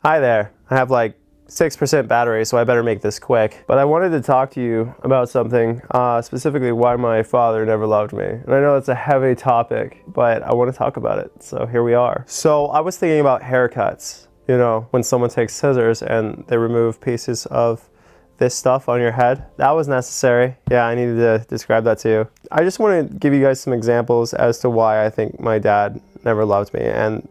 Hi there. I have like 6% battery, so I better make this quick. But I wanted to talk to you about something, specifically why my father never loved me. And I know it's a heavy topic, but I want to talk about it. So here we are. So I was thinking about haircuts. You know, when someone takes scissors and they remove pieces of this stuff on your head. That was necessary. Yeah, I needed to describe that to you. I just want to give you guys some examples as to why I think my dad never loved me. And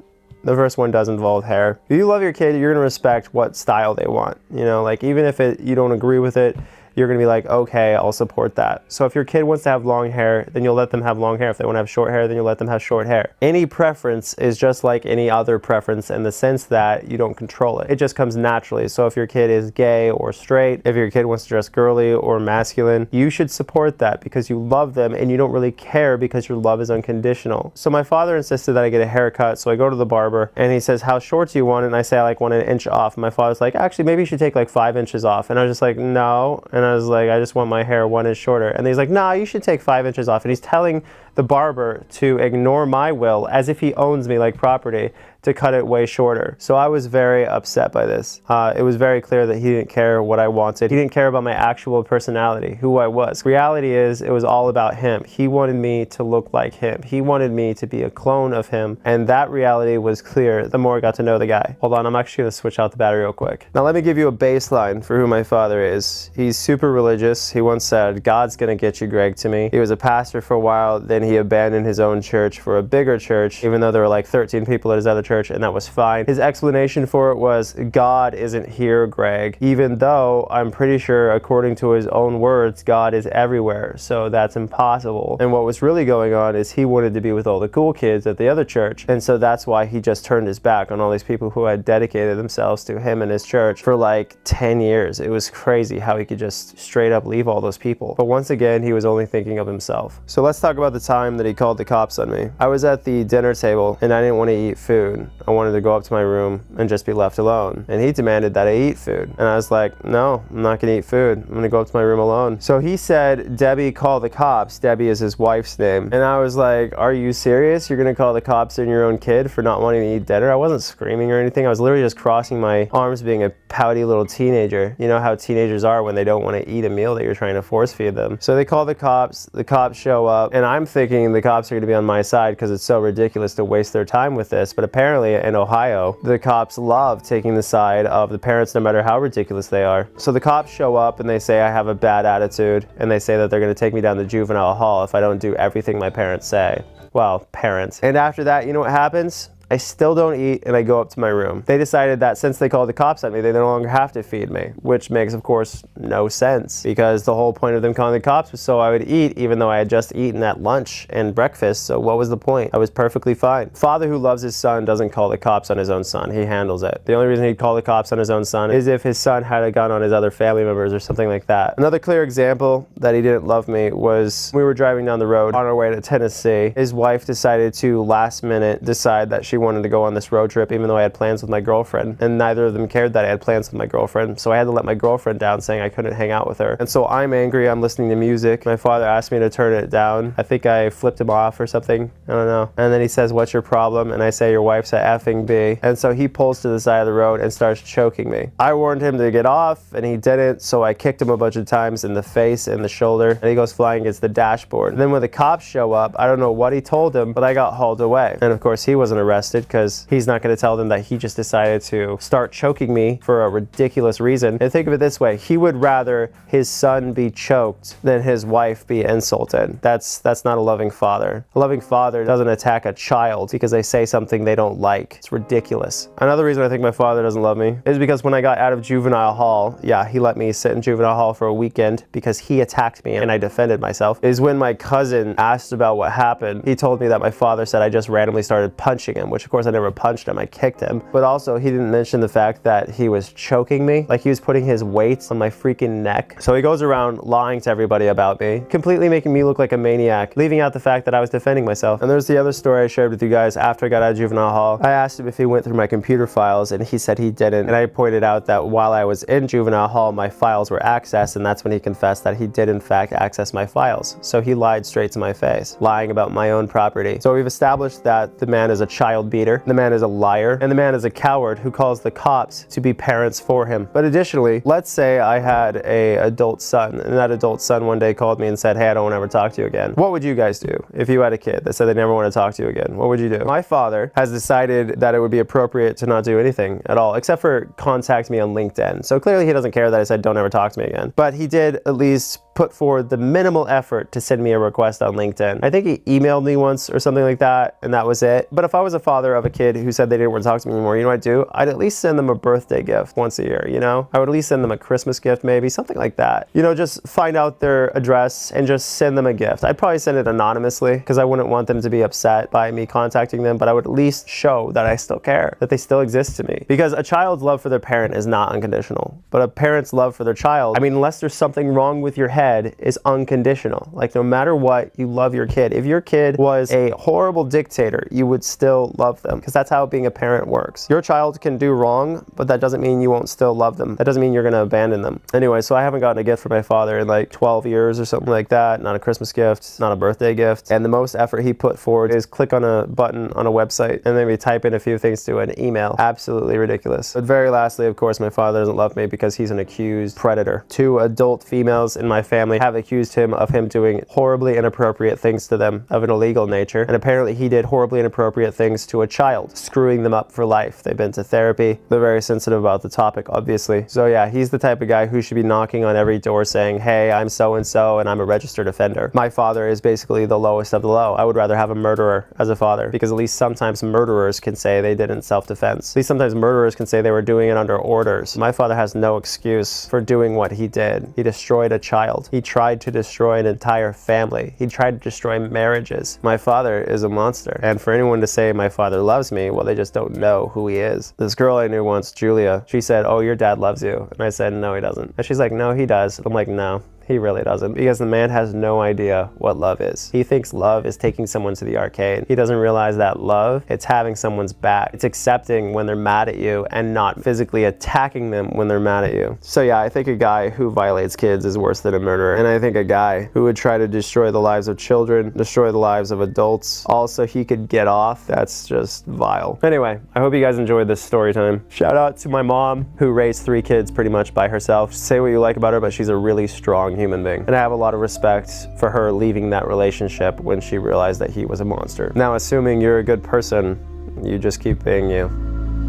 the first one does involve hair. If you love your kid, you're gonna respect what style they want. You know, like even if you don't agree with it, you're gonna be like, okay, I'll support that. So if your kid wants to have long hair, then you'll let them have long hair. If they want to have short hair, then you'll let them have short hair. Any preference is just like any other preference in the sense that you don't control it. It just comes naturally. So if your kid is gay or straight, if your kid wants to dress girly or masculine, you should support that because you love them and you don't really care because your love is unconditional. So my father insisted that I get a haircut, so I go to the barber and he says, how short do you want it? And I say I like want an inch off. And my father's like, actually, maybe you should take like 5 inches off. And I was just like, no. And I was like, I just want my hair 1 inch shorter. And he's like, nah, you should take 5 inches off. And he's telling the barber to ignore my will as if he owns me like property to cut it way shorter. So I was very upset by this. It was very clear that he didn't care what I wanted. He didn't care about my actual personality, who I was. Reality is, it was all about him. He wanted me to look like him. He wanted me to be a clone of him. And that reality was clear the more I got to know the guy. Hold on, I'm actually gonna switch out the battery real quick. Now let me give you a baseline for who my father is. He's super religious. He once said, God's gonna get you, Greg, to me. He was a pastor for a while, then he abandoned his own church for a bigger church, even though there were like 13 people at his other church, and that was fine. His explanation for it was, God isn't here, Greg, even though I'm pretty sure, according to his own words, God is everywhere, so that's impossible. And what was really going on is he wanted to be with all the cool kids at the other church, and so that's why he just turned his back on all these people who had dedicated themselves to him and his church for like 10 years. It was crazy how he could just straight up leave all those people. But once again, he was only thinking of himself. So let's talk about the time that he called the cops on me. I was at the dinner table and I didn't want to eat food. I wanted to go up to my room and just be left alone. And he demanded that I eat food. And I was like, no, I'm not gonna eat food. I'm gonna go up to my room alone. So he said, Debbie, call the cops. Debbie is his wife's name. And I was like, are you serious? You're gonna call the cops on your own kid for not wanting to eat dinner? I wasn't screaming or anything. I was literally just crossing my arms being a pouty little teenager. You know how teenagers are when they don't want to eat a meal that you're trying to force feed them. So they call the cops show up, and I'm thinking the cops are gonna be on my side because it's so ridiculous to waste their time with this. But apparently in Ohio, the cops love taking the side of the parents no matter how ridiculous they are. So the cops show up and they say I have a bad attitude, and they say that they're gonna take me down to juvenile hall if I don't do everything my parents say. Well, parents. And after that, you know what happens? I still don't eat and I go up to my room. They decided that since they called the cops at me, they no longer have to feed me, which makes, of course, no sense because the whole point of them calling the cops was so I would eat even though I had just eaten at lunch and breakfast, so what was the point? I was perfectly fine. Father who loves his son doesn't call the cops on his own son. He handles it. The only reason he'd call the cops on his own son is if his son had a gun on his other family members or something like that. Another clear example that he didn't love me was we were driving down the road on our way to Tennessee. His wife decided to last minute decide that she wanted to go on this road trip even though I had plans with my girlfriend, and neither of them cared that I had plans with my girlfriend, so I had to let my girlfriend down saying I couldn't hang out with her. And so I'm angry, I'm listening to music. My father asked me to turn it down. I think I flipped him off or something, I don't know. And then he says, what's your problem? And I say, your wife's a effing B. And so he pulls to the side of the road and starts choking me. I warned him to get off and he didn't, so I kicked him a bunch of times in the face and the shoulder, and he goes flying against the dashboard. And then when the cops show up, I don't know what he told them, but I got hauled away. And of course he wasn't arrested because he's not going to tell them that he just decided to start choking me for a ridiculous reason. And think of it this way, he would rather his son be choked than his wife be insulted. That's not a loving father. A loving father doesn't attack a child because they say something they don't like. It's ridiculous. Another reason I think my father doesn't love me is because when I got out of juvenile hall, yeah, he let me sit in juvenile hall for a weekend because he attacked me and I defended myself, is when my cousin asked about what happened. He told me that my father said I just randomly started punching him, which of course I never punched him, I kicked him. But also he didn't mention the fact that he was choking me, like he was putting his weight on my freaking neck. So he goes around lying to everybody about me, completely making me look like a maniac, leaving out the fact that I was defending myself. And there's the other story I shared with you guys after I got out of juvenile hall. I asked him if he went through my computer files and he said he didn't. And I pointed out that while I was in juvenile hall, my files were accessed, and that's when he confessed that he did in fact access my files. So he lied straight to my face, lying about my own property. So we've established that the man is a child child beater. The man is a liar, and the man is a coward who calls the cops to be parents for him. But additionally, let's say I had an adult son, and that adult son one day called me and said, hey, I don't want to ever talk to you again. What would you guys do if you had a kid that said they never want to talk to you again? What would you do? My father has decided that it would be appropriate to not do anything at all, except for contact me on LinkedIn. So clearly he doesn't care that I said don't ever talk to me again. But he did at least put forward the minimal effort to send me a request on LinkedIn. I think he emailed me once or something like that, and that was it. But if I was a father of a kid who said they didn't want to talk to me anymore, you know what I'd do? I'd at least send them a birthday gift once a year, you know? I would at least send them a Christmas gift maybe, something like that. You know, just find out their address and just send them a gift. I'd probably send it anonymously because I wouldn't want them to be upset by me contacting them, but I would at least show that I still care, that they still exist to me. Because a child's love for their parent is not unconditional, but a parent's love for their child, I mean, unless there's something wrong with your head, is unconditional. Like, no matter what, you love your kid. If your kid was a horrible dictator, you would still love them, because that's how being a parent works. Your child can do wrong, but that doesn't mean you won't still love them. That doesn't mean you're gonna abandon them. Anyway, so I haven't gotten a gift from my father in like 12 years or something like that. Not a Christmas gift, not a birthday gift. And the most effort he put forward is click on a button on a website and maybe type in a few things to an email. Absolutely ridiculous. But very lastly, of course, my father doesn't love me because he's an accused predator. 2 adult females in my family have accused him of him doing horribly inappropriate things to them of an illegal nature. And apparently he did horribly inappropriate things to a child, screwing them up for life. They've been to therapy. They're very sensitive about the topic, obviously. So yeah, he's the type of guy who should be knocking on every door saying, hey, I'm so-and-so and I'm a registered offender. My father is basically the lowest of the low. I would rather have a murderer as a father, because at least sometimes murderers can say they did it in self-defense. At least sometimes murderers can say they were doing it under orders. My father has no excuse for doing what he did. He destroyed a child. He tried to destroy an entire family. He tried to destroy marriages. My father is a monster. And for anyone to say my father loves me, well, they just don't know who he is. This girl I knew once, Julia, she said, oh, your dad loves you. And I said, no, he doesn't. And she's like, no, he does. I'm like, no. He really doesn't, because the man has no idea what love is. He thinks love is taking someone to the arcade. He doesn't realize that love, it's having someone's back. It's accepting when they're mad at you and not physically attacking them when they're mad at you. So yeah, I think a guy who violates kids is worse than a murderer. And I think a guy who would try to destroy the lives of children, destroy the lives of adults, also he could get off, that's just vile. Anyway, I hope you guys enjoyed this story time. Shout out to my mom, who raised 3 kids pretty much by herself. Say what you like about her, but she's a really strong human being. And I have a lot of respect for her leaving that relationship when she realized that he was a monster. Now, assuming you're a good person, you just keep being you.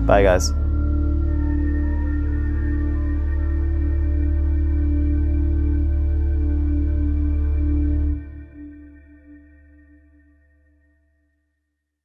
Bye, guys.